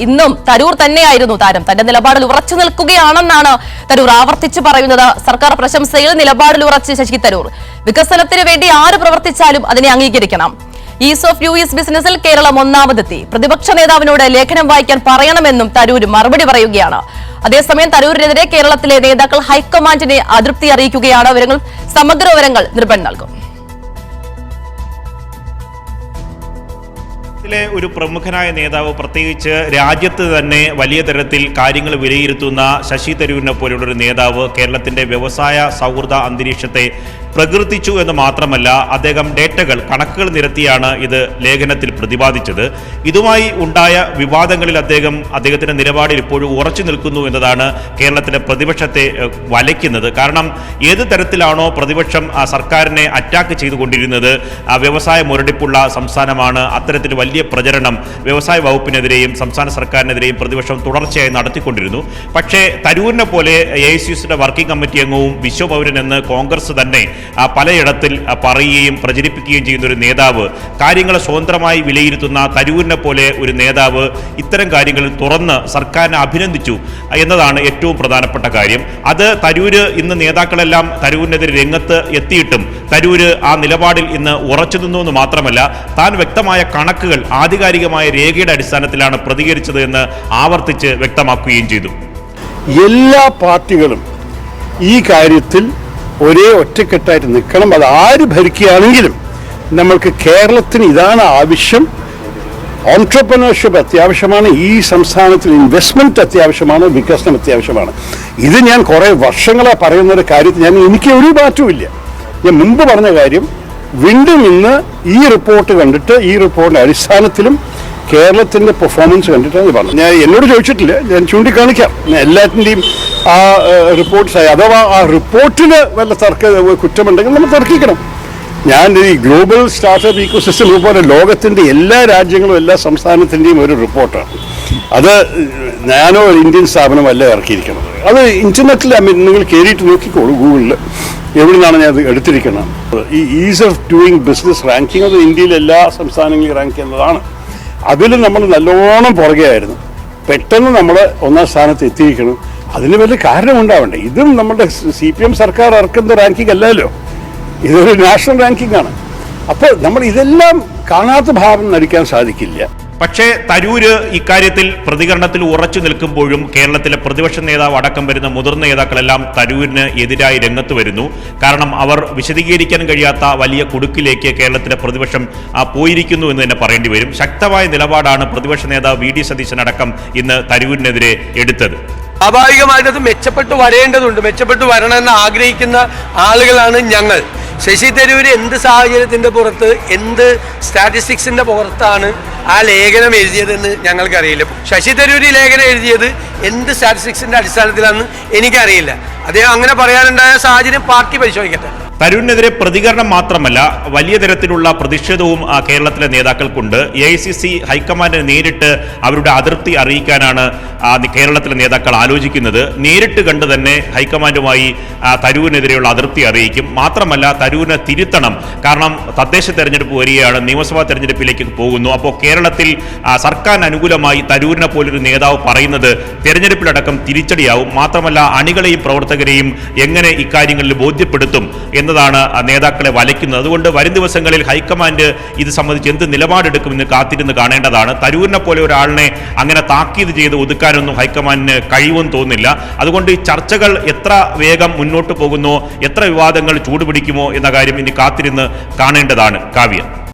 ഇന്നും തരൂർ തന്നെയായിരുന്നു താരം. തന്റെ നിലപാടിൽ ഉറച്ചു നിൽക്കുകയാണെന്നാണ് തരൂർ ആവർത്തിച്ചു പറയുന്നത്. സർക്കാർ പ്രശംസയിൽ നിലപാടിൽ ഉറച്ച് ശശി തരൂർ. വികസനത്തിന് വേണ്ടി ആര് പ്രവർത്തിച്ചാലും അതിനെ അംഗീകരിക്കണം. ഈസ് ഓഫ് ഡൂയിങ് ബിസിനസിൽ കേരളം ഒന്നാമതെത്തി. പ്രതിപക്ഷ നേതാവിനോട് ലേഖനം വായിക്കാൻ പറയണമെന്നും തരൂർ മറുപടി പറയുകയാണ്. അതേസമയം തരൂരിനെതിരെ കേരളത്തിലെ നേതാക്കൾ ഹൈക്കമാൻഡിനെ അതൃപ്തി അറിയിക്കുകയാണ്. സമഗ്ര വിവരങ്ങൾ നിർഭൻ നൽകും. ഒരു പ്രമുഖനായ നേതാവ്, പ്രത്യേകിച്ച് രാജ്യത്ത് തന്നെ വലിയ തരത്തിൽ കാര്യങ്ങൾ വിലയിരുത്തുന്ന ശശി തരൂരിനെ പോലെയുള്ള ഒരു നേതാവ് കേരളത്തിന്റെ വ്യവസായ സൗഹൃദ അന്തരീക്ഷത്തെ പ്രകീർത്തിച്ചു എന്ന് മാത്രമല്ല, അദ്ദേഹം ഡേറ്റകൾ, കണക്കുകൾ നിരത്തിയാണ് ഇത് ലേഖനത്തിൽ പ്രതിപാദിച്ചത്. ഇതുമായി ഉണ്ടായ വിവാദങ്ങളിൽ അദ്ദേഹത്തിന്റെ നിലപാടിൽ ഇപ്പോഴും ഉറച്ചു നിൽക്കുന്നു എന്നതാണ് കേരളത്തിലെ പ്രതിപക്ഷത്തെ വലയ്ക്കുന്നത്. കാരണം ഏത് തരത്തിലാണോ പ്രതിപക്ഷം സർക്കാരിനെ അറ്റാക്ക് ചെയ്തുകൊണ്ടിരുന്നത്, വ്യവസായ മുരടിപ്പുള്ള സംസ്ഥാനമാണ്, അത്തരത്തിൽ വലിയ പ്രചരണം വ്യവസായ വകുപ്പിനെതിരെയും സംസ്ഥാന സർക്കാരിനെതിരെയും പ്രതിപക്ഷം തുടർച്ചയായി നടത്തിക്കൊണ്ടിരുന്നു. പക്ഷേ തരൂരിനെ പോലെ AICCയുടെ വർക്കിംഗ് കമ്മിറ്റി അംഗവും വിശ്വപൗരൻ എന്ന് കോൺഗ്രസ് തന്നെ പലയിടത്തിൽ പറയുകയും പ്രചരിപ്പിക്കുകയും ചെയ്യുന്ന ഒരു നേതാവ്, കാര്യങ്ങളെ സ്വതന്ത്രമായി വിലയിരുത്തുന്ന തരൂരിനെ പോലെ ഒരു നേതാവ് ഇത്തരം കാര്യങ്ങളിൽ തുറന്ന് സർക്കാരിനെ അഭിനന്ദിച്ചു എന്നതാണ് ഏറ്റവും പ്രധാനപ്പെട്ട കാര്യം. അത് തരൂര് ഇന്ന് നേതാക്കളെല്ലാം തരൂരിനെതിരെ രംഗത്ത് എത്തിയിട്ടും തരൂര് ആ നിലപാടിൽ ഇന്ന് ഉറച്ചു നിന്നു എന്ന് മാത്രമല്ല, താൻ വ്യക്തമായ കണക്കുകൾ, ആധികാരികമായ രേഖയുടെ അടിസ്ഥാനത്തിലാണ് പ്രതികരിച്ചത് എന്ന് ആവർത്തിച്ച് വ്യക്തമാക്കുകയും ചെയ്തു. എല്ലാ പാർട്ടികളും ഈ കാര്യത്തിൽ ഒരേ ഒറ്റക്കെട്ടായിട്ട് നിൽക്കണം. അത് ആര് ഭരിക്കുകയാണെങ്കിലും നമ്മൾക്ക് കേരളത്തിന് ഇതാണ് ആവശ്യം. ഓൺട്രപ്രണർഷിപ്പ് അത്യാവശ്യമാണ്, ഈ സംസ്ഥാനത്തിൽ ഇൻവെസ്റ്റ്മെന്റ് അത്യാവശ്യമാണ്, വികസനം അത്യാവശ്യമാണ്. ഇത് ഞാൻ കുറേ വർഷങ്ങളായി പറയുന്ന ഒരു കാര്യത്തിൽ എനിക്ക് ഒരു മാറ്റവുമില്ല. ഞാൻ മുമ്പ് പറഞ്ഞ കാര്യം വീണ്ടും ഇന്ന് ഈ റിപ്പോർട്ട് കണ്ടിട്ട്, ഈ റിപ്പോർട്ടിന്റെ അടിസ്ഥാനത്തിലും കേരളത്തിന്റെ പെർഫോമൻസ് കണ്ടിട്ടാണ് പറഞ്ഞു. ഞാൻ എന്നോട് ചോദിച്ചിട്ടില്ല, ഞാൻ ചൂണ്ടിക്കാണിക്കാം. എല്ലാറ്റിൻ്റെയും ആ റിപ്പോർട്ട്സ്, അഥവാ ആ റിപ്പോർട്ടിന് വല്ല കുറ്റമുണ്ടെങ്കിൽ നമ്മൾ തർക്കിക്കണം. ഞാൻ ഈ ഗ്ലോബൽ സ്റ്റാർട്ടപ്പ് ഇക്കോസിസ്റ്റം പോലെ ലോകത്തിൻ്റെ എല്ലാ രാജ്യങ്ങളും എല്ലാ സംസ്ഥാനത്തിൻ്റെയും ഒരു റിപ്പോർട്ടാണ്. അത് ഞാനോ ഒരു ഇന്ത്യൻ സ്ഥാപനമല്ല ഇറക്കിയിരിക്കുന്നത്. അത് ഇന്റർനെറ്റിൽ നിങ്ങൾ കയറിയിട്ട് നോക്കിക്കോളൂ, ഗൂഗിളിൽ എവിടെ നിന്നാണ് ഞാൻ അത് എടുത്തിരിക്കുന്നത്. ഈ is of doing business ranking അത് ഇന്ത്യയിലെ എല്ലാ സംസ്ഥാനങ്ങളിലും റാങ്ക് ചെയ്യുന്നതാണ്. അതിൽ നമ്മൾ നല്ലോണം പുറകെയായിരുന്നു. പെട്ടെന്ന് നമ്മൾ ഒന്നാം സ്ഥാനത്ത് എത്തിയിരിക്കണം. അതിന് വലിയ കാരണമുണ്ടാവണ്ടേ. ഇതും നമ്മുടെ CPM സർക്കാർ ഇറക്കുന്ന റാങ്കിങ് അല്ലല്ലോ, ഇതൊരു നാഷണൽ റാങ്കിങ് ആണ്. അപ്പോൾ നമ്മൾ ഇതെല്ലാം കാണാത്ത ഭാവം നടിക്കാൻ സാധിക്കില്ല. പക്ഷേ തരൂര് ഇക്കാര്യത്തിൽ പ്രതികരണത്തിൽ ഉറച്ചു നിൽക്കുമ്പോഴും കേരളത്തിലെ പ്രതിപക്ഷ നേതാവ് അടക്കം വരുന്ന മുതിർന്ന നേതാക്കളെല്ലാം തരൂരിന് എതിരായി രംഗത്ത് വരുന്നു. കാരണം അവർ വിശദീകരിക്കാൻ കഴിയാത്ത വലിയ കുടുക്കിലേക്ക് കേരളത്തിലെ പ്രതിപക്ഷം പോയിരിക്കുന്നു എന്ന് തന്നെ പറയേണ്ടി വരും. ശക്തമായ നിലപാടാണ് പ്രതിപക്ഷ നേതാവ് VD സതീശൻ അടക്കം ഇന്ന് തരൂരിനെതിരെ എടുത്തത്. സ്വാഭാവികമായിട്ട് അത് മെച്ചപ്പെട്ടു വരേണ്ടതുണ്ട്. മെച്ചപ്പെട്ടു വരണമെന്ന് ആഗ്രഹിക്കുന്ന ആളുകളാണ് ഞങ്ങൾ. ശശി തരൂര് എന്ത് സാഹചര്യത്തിന്റെ പുറത്ത്, എന്ത് സ്റ്റാറ്റിസ്റ്റിക്സിന്റെ പുറത്താണ് ആ ലേഖനം എഴുതിയതെന്ന് ഞങ്ങൾക്കറിയില്ല. ശശി തരൂര് ലേഖനം എഴുതിയത് എന്ത് സ്റ്റാറ്റിസ്റ്റിക്സിന്റെ അടിസ്ഥാനത്തിലാണെന്ന് എനിക്കറിയില്ല. അദ്ദേഹം അങ്ങനെ പറയാനുണ്ടായ സാഹചര്യം പാർട്ടി പരിശോധിക്കട്ടെ. തരൂരിനെതിരെ പ്രതികരണം മാത്രമല്ല, വലിയ തരത്തിലുള്ള പ്രതിഷേധവും കേരളത്തിലെ നേതാക്കൾക്കുണ്ട്. AICC ഹൈക്കമാൻഡിനെ നേരിട്ട് അവരുടെ അതൃപ്തി അറിയിക്കാനാണ് കേരളത്തിലെ നേതാക്കൾ ആലോചിക്കുന്നത്. നേരിട്ട് കണ്ട് തന്നെ ഹൈക്കമാൻഡുമായി തരൂരിനെതിരെയുള്ള അതൃപ്തി അറിയിക്കും. മാത്രമല്ല, തരൂരിനെ തിരുത്തണം. കാരണം തദ്ദേശ തെരഞ്ഞെടുപ്പ് വരികയാണ്, നിയമസഭാ തെരഞ്ഞെടുപ്പിലേക്ക് പോകുന്നു. അപ്പോൾ കേരളത്തിൽ സർക്കാരിന് അനുകൂലമായി തരൂരിനെ പോലൊരു നേതാവ് പറയുന്നത് തെരഞ്ഞെടുപ്പിലടക്കം തിരിച്ചടിയാവും. മാത്രമല്ല, അണികളെയും പ്രവർത്തകരെയും എങ്ങനെ ഇക്കാര്യങ്ങളിൽ ബോധ്യപ്പെടുത്തും എന്നതാണ് നേതാക്കളെ വലയ്ക്കുന്നത്. അതുകൊണ്ട് വരും ദിവസങ്ങളിൽ ഹൈക്കമാൻഡ് ഇത് സംബന്ധിച്ച് എന്ത് നിലപാടെടുക്കുമെന്ന് കാത്തിരുന്ന് കാണേണ്ടതാണ്. തരൂരിനെ പോലെ ഒരാളിനെ അങ്ങനെ താക്കീത് ചെയ്ത് ഒതുക്കാനൊന്നും ഹൈക്കമാൻഡിന് കഴിവെന്ന് തോന്നുന്നില്ല. അതുകൊണ്ട് ഈ ചർച്ചകൾ എത്ര വേഗം മുന്നോട്ട് പോകുന്നു, എത്ര വിവാദങ്ങൾ ചൂടുപിടിക്കുമോ എന്ന കാര്യം ഇനി കാത്തിരുന്ന് കാണേണ്ടതാണ്. കാവ്യ.